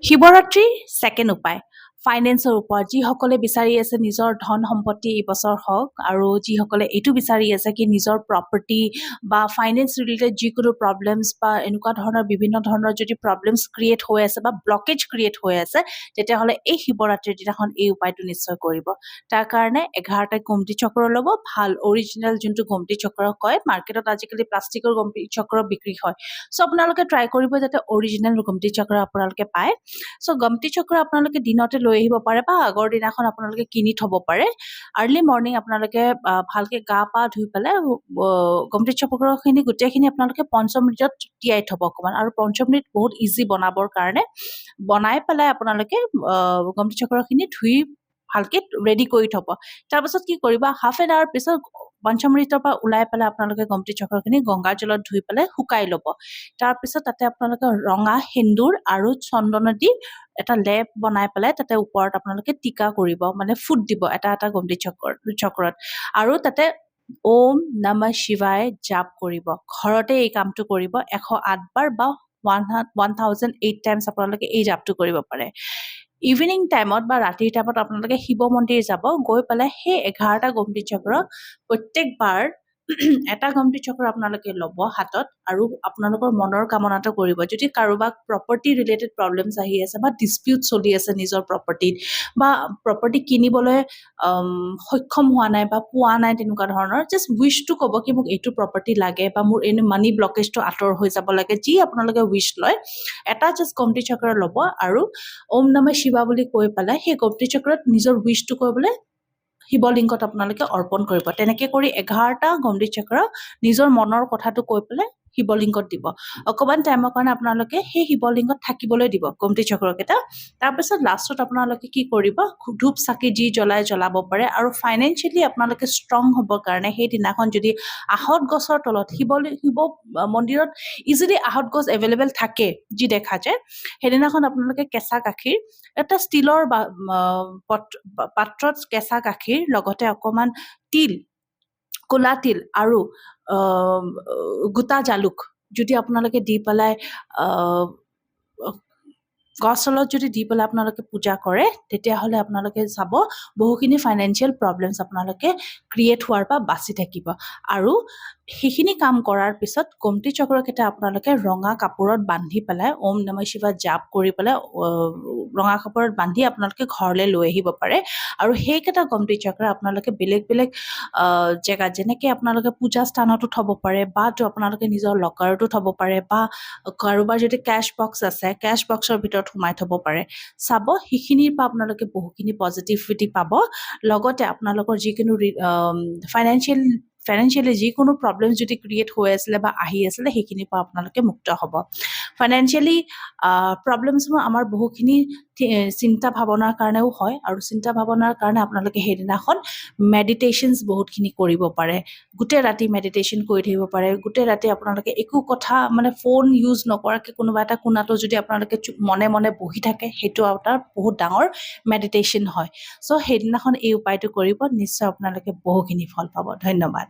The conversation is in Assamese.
শিৱৰাত্ৰি ছেকেণ্ড উপায় ফাইনেন্সৰ ওপৰত যিসকলে বিচাৰি আছে নিজৰ ধন সম্পত্তি এই বছৰ হওক আৰু যিসকলে এইটো বিচাৰি আছে কি নিজৰ প্ৰপাৰ্টি বা ফাইনেন্স ৰিলেটেড যিকোনো প্ৰব্লেমছ বা এনেকুৱা ধৰণৰ বিভিন্ন ধৰণৰ যদি প্ৰব্লেমছ ক্ৰিয়েট হৈ আছে বা ব্লকেজ ক্ৰিয়েট হৈ আছে তেতিয়াহ'লে এই শিৱৰাত্ৰিৰ দিনাখন এই উপায়টো নিশ্চয় কৰিব তাৰ কাৰণে 11টা গোমতি চক্ৰ ল'ব ভাল অৰিজিনেল যোনটো গোমতি চক্ৰ কয় মাৰ্কেটত আজিকালি প্লাষ্টিকৰ গোমতি চক্ৰ বিক্ৰী হয় চ' আপোনালোকে ট্ৰাই কৰিব যাতে অৰিজিনেল গোমতি চক্ৰ আপোনালোকে পায় চ' গমতি চক্ৰ আপোনালোকে দিনতে লৈ আহিব পাৰে বা আগৰ দিনাখন আপোনালোকে কিনি থ'ব পাৰে আৰ্লি মৰ্ণিং আপোনালোকে ভালকে গা পা ধুই পেলাই গমতি চক্ৰখিনি গোটেইখিনি আপোনালোকে পঞ্চমৃতত তিয়াই থ'ব অকণমান আৰু পঞ্চমৃত বহুত ইজি বনাবৰ কাৰণে বনাই পেলাই আপোনালোকে গমতি চক্ৰখিনি ধুই ভালকে ৰেডি কৰি থ'ব তাৰপাছত কি কৰিব হাফ এন আৱাৰ পিছত পঞ্চমৃতৰ পৰা ওলাই পেলাই আপোনালোকে গমতি চক্ৰখিনি গংগা জলত ধুই পেলাই শুকাই ল'ব তাৰপিছত তাতে আপোনালোকে ৰঙা সেন্দুৰ আৰু চন্দনেদি এটা লেপ বনাই পেলাই তাতে ওপৰত আপোনালোকে টিকা কৰিব মানে ফুট দিব এটা এটা গমতি চক্ৰত আৰু তাতে ওম নমঃ শিৱায় জাপ কৰিব ঘৰতে এই কামটো কৰিব 108 বাৰ বা 1008 টাইমছ আপোনালোকে এই জাপটো কৰিব পাৰে ইভিনিং টাইমত বা ৰাতিৰ টাইমত আপোনালোকে শিৱ মন্দিৰ যাব গৈ পেলাই সেই 11টা গমতি চক্ৰ প্ৰত্যেকবাৰ এটা গমতি চক্ৰ আপোনালোকে ল'ব হাতত আৰু আপোনালোকৰ মনৰ কামনাটো কৰিব যদি কাৰোবাক প্ৰপাৰ্টি ৰিলেটেড প্ৰব্লেমছ আহি আছে বা ডিছপিউট চলি আছে নিজৰ প্ৰপাৰ্টিত বা প্ৰপাৰ্টি কিনিবলৈ সক্ষম হোৱা নাই বা পোৱা নাই তেনেকুৱা ধৰণৰ জাষ্ট উইচটো ক'ব কি মোক এইটো প্ৰপাৰ্টি লাগে বা মোৰ এনে মানি ব্লকেজটো আঁতৰ হৈ যাব লাগে যি আপোনালোকে উইচ লয় এটা জাষ্ট গমতি চক্ৰ ল'ব আৰু ওম নমঃ শিৱা বুলি কৈ পেলাই সেই গমতি চক্ৰত নিজৰ উইচটো কৰিবলৈ শিৱলিংগত আপোনালোকে অৰ্পণ কৰিব তেনেকে কৰি 11টা গমতি চক্ৰ নিজৰ মনৰ কথাটো কৈ পেলাই শিৱলিংগত দিব অকণমান টাইমৰ কাৰণে আপোনালোকে সেই শিৱলিংগত থাকিবলৈ দিব গমতি চক্ৰকেইটা তাৰপিছত লাষ্টত আপোনালোকে কি কৰিব ধূপ চাকি যি জ্বলাব পাৰে আৰু ফাইনেন্সিয়েলি আপোনালোকে ষ্ট্ৰং হ'বৰ কাৰণে সেই দিনাখন যদি আহঁত গছৰ তলত শিৱ মন্দিৰত ইজিলি আহঁত গছ এভেইলেবল থাকে যি দেখা যায় সেইদিনাখন আপোনালোকে কেঁচা গাখীৰ এটা ষ্টীলৰ পাত্ৰত কেঁচা গাখীৰ লগতে অকণমান তিল ক'লা তিল আৰু গোটা জালুক যদি আপোনালোকে দি পেলাই গছ তলত যদি দি পেলাই আপোনালোকে পূজা কৰে তেতিয়াহ'লে আপোনালোকে চাব বহুখিনি ফাইনেন্সিয়েল প্ৰব্লেমছ আপোনালোকে ক্ৰিয়েট হোৱাৰ পৰা বাচি থাকিব আৰু সেইখিনি কাম কৰাৰ পিছত গমতি চক্ৰকেইটা আপোনালোকে ৰঙা কাপোৰত বান্ধি পেলাই ওম নমঃ শিৱা জাপ কৰি পেলাই ৰঙা কাপোৰত বান্ধি আপোনালোকে ঘৰলৈ লৈ আহিব পাৰে আৰু সেইকেইটা গমতি চক্ৰ আপোনালোকে বেলেগ বেলেগ জেগাত যেনেকৈ আপোনালোকে পূজা স্থানতো থ'ব পাৰে বা আপোনালোকে নিজৰ লকাৰতো থ'ব পাৰে বা কাৰোবাৰ যদি কেছ বক্স আছে কেছ বক্সৰ ভিতৰত সোমাই থ'ব পাৰে চাব সেইখিনিৰ পৰা আপোনালোকে বহুখিনি পজিটিভিটি পাব লগতে আপোনালোকৰ যিকোনো ফাইনেন্সিয়েলি যিকোনো প্ৰব্লেম যদি ক্ৰিয়েট হৈ আছিলে বা আহি আছিলে সেইখিনিৰ পৰা আপোনালোকে মুক্ত হ'ব ফাইনেন্সিয়েলি প্ৰব্লেমছবোৰ আমাৰ বহুখিনি চিন্তা ভাৱনাৰ কাৰণেও হয় আৰু চিন্তা ভাৱনাৰ কাৰণে আপোনালোকে সেইদিনাখন মেডিটেশ্যনছ বহুতখিনি কৰিব পাৰে গোটেই ৰাতি মেডিটেশ্যন কৰি থাকিব পাৰে গোটেই ৰাতি আপোনালোকে একো কথা মানে ফোন ইউজ নকৰাকৈ কোনোবা এটা কোণাতো যদি আপোনালোকে মনে মনে বহি থাকে সেইটো এটা বহুত ডাঙৰ মেডিটেশ্যন হয় চ' সেইদিনাখন এই উপায়টো কৰিব নিশ্চয় আপোনালোকে বহুখিনি ফল পাব ধন্যবাদ